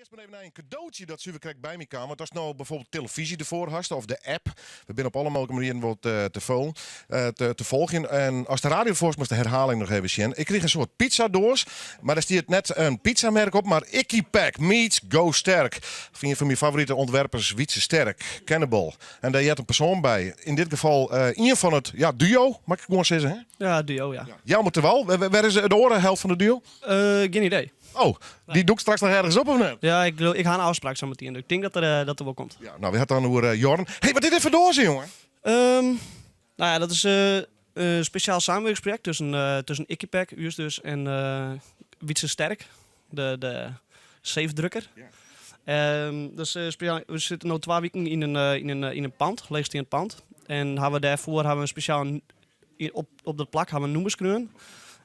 eerst maar even naar een cadeautje dat Suver krijgt bij me kan. Want als nou bijvoorbeeld televisie ervoor hast of de app. We zijn op alle mogelijke manieren wat te volgen. En als de radio ervoor is, moest de herhaling nog even zien. Ik kreeg een soort pizzadoos. Maar daar stiert net een pizzamerk op. Maar Icky-Pack meets Go Sterk. Vind je van mijn favoriete ontwerpers Wietse Sterk. Cannibal. En daar had een persoon bij. In dit geval een van het duo. Mag ik gewoon zeggen? Hè? Ja, duo, ja. Ja, maar terwijl. Waar is de orenhelft van de duo? Geen idee. Oh, die doe ik straks nog ergens op of net? Ja, ik ga een afspraak zo meteen. Ik denk dat er wel komt. Ja, nou, we hadden dan over Jorn. Hé, wat dit even door zijn, jongen? Nou ja, dat is een speciaal samenwerkingsproject tussen Icky-Pack, Uurs dus, en Wietse Sterk, de zeefdrukker. Ja. Dus we zitten nu 2 weken in een pand, leegstaand pand. En hebben we een speciaal op de plak hebben we noemers kunnen.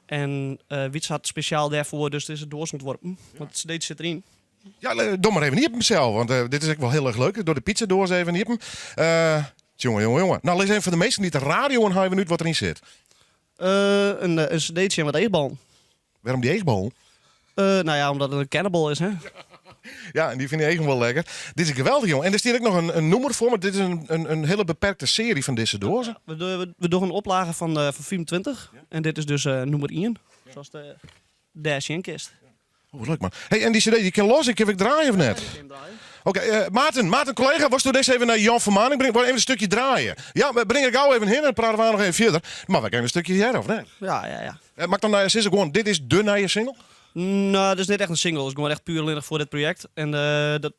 En Wietse had speciaal daarvoor dus deze doos ontworpen. Want deze zit erin. Ja, doe maar even niet op mezelf, want dit is echt wel heel erg leuk. Door de pizzadoos even niet op hem. Jongen. Nou, lees even voor de meesten niet de radio en hou je uit wat erin zit. Een cd'tje en wat eetbal. Waarom die eetbal? Nou ja, omdat het een cannibal is, hè. Ja, en die vind je echt wel lekker. Dit is geweldig, jongen. En er staat ook nog een noemer voor, maar dit is een hele beperkte serie van deze dozen. We doen een oplage van 25. Ja. En dit is dus nummer 1. Ja. Zoals de Dash kist. Oh, wat leuk, man. Hey, en die cd, die kan los. Ik heb ik draaien of net? Oké, Maarten, collega, was door deze even naar Jan Vermaning brengen? Even een stukje draaien. Ja, breng ik gauw even heen en dan praten we nog even verder. Maar we gaan een stukje hier, of nee? Ja. Mag dan naar je gewoon, dit is de nieuwe single? Nou, dat is niet echt een single. Het is gewoon echt puur alleen voor dit project. En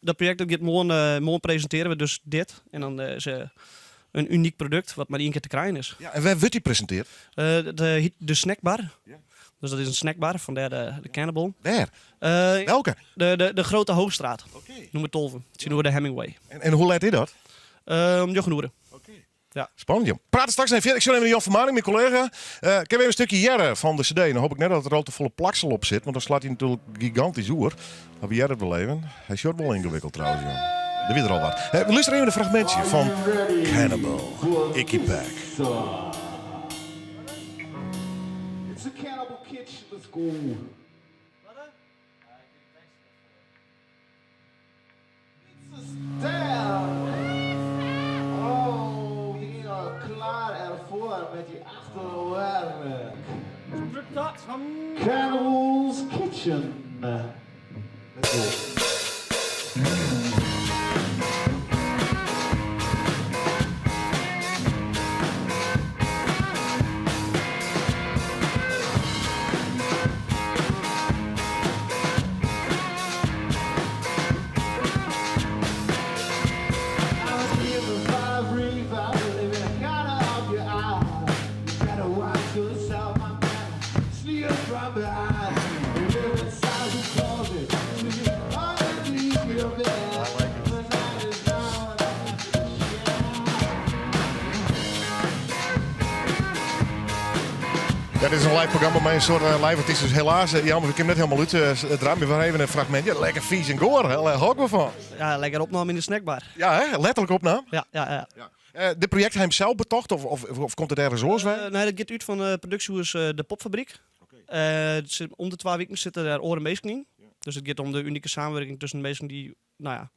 dat project dat morgen presenteren we dus dit. En dan is een uniek product wat maar 1 keer te krijgen is. Ja, en waar wordt die presenteerd? De snackbar. Ja. Dus dat is een snackbar, vandaar de Cannibal. Waar? Welke? De Grote Hoogstraat. Okay. Noem het Tolven. Het zien we de Hemingway. En hoe leidt hij dat? Jochenoeren. Ja. Spannend, joh. Praten straks even. Ik zal even naar Jan Vermaning, mijn collega. Ik heb even een stukje Jerre van de cd. Dan hoop ik net dat er al te volle plaksel op zit. Want dan slaat hij natuurlijk gigantisch oer. Maar Jerre beleven. Hij is wel ingewikkeld trouwens, joh. Er weer er al wat. We luisteren even een fragmentje van Cannibal. Icky-Pack. It's a cannibal kitchen. Let's go. It's a stab. Klaar ervoor met die achterwerk. Cannibal's Kitchen. Let's go. Ja, dit is een live programma met een soort live. Het is dus helaas, jammer, ik heb net helemaal uit het draaien. We even een fragment. Ja, lekker vies en goor. Daar hou ik me van. Ja, lekker opname in de snackbar. Ja, hè? Letterlijk opname. Ja. De project hij hemzelf betocht of komt het ergens los? Nee, dat gaat uit van de productiehuis de Popfabriek. Okay. Om de 2 weken zitten er oren meesken in. Ja. Dus het gaat om de unieke samenwerking tussen mensen die, nou ja,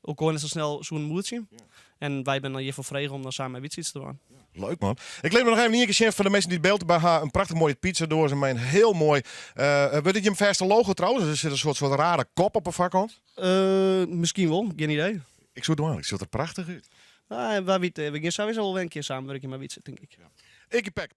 ook gewoon zo snel zo'n moed zien. Ja. En wij zijn dan hiervoor vregen om dan samen met Wietse iets te doen. Ja. Leuk, man. Ik leef me nog even een keer voor de mensen die het beeld bij haar. Een prachtig mooie pizza door en mijn heel mooi. Weet je hem verste logo trouwens? Er zit een soort rare kop op een vakkant. Misschien wel, geen idee. Ik zou het doen, ik ziet er prachtig uit. We gaan sowieso wel een keer samenwerken met Wietse, denk ik. Ja. Icky-Pack.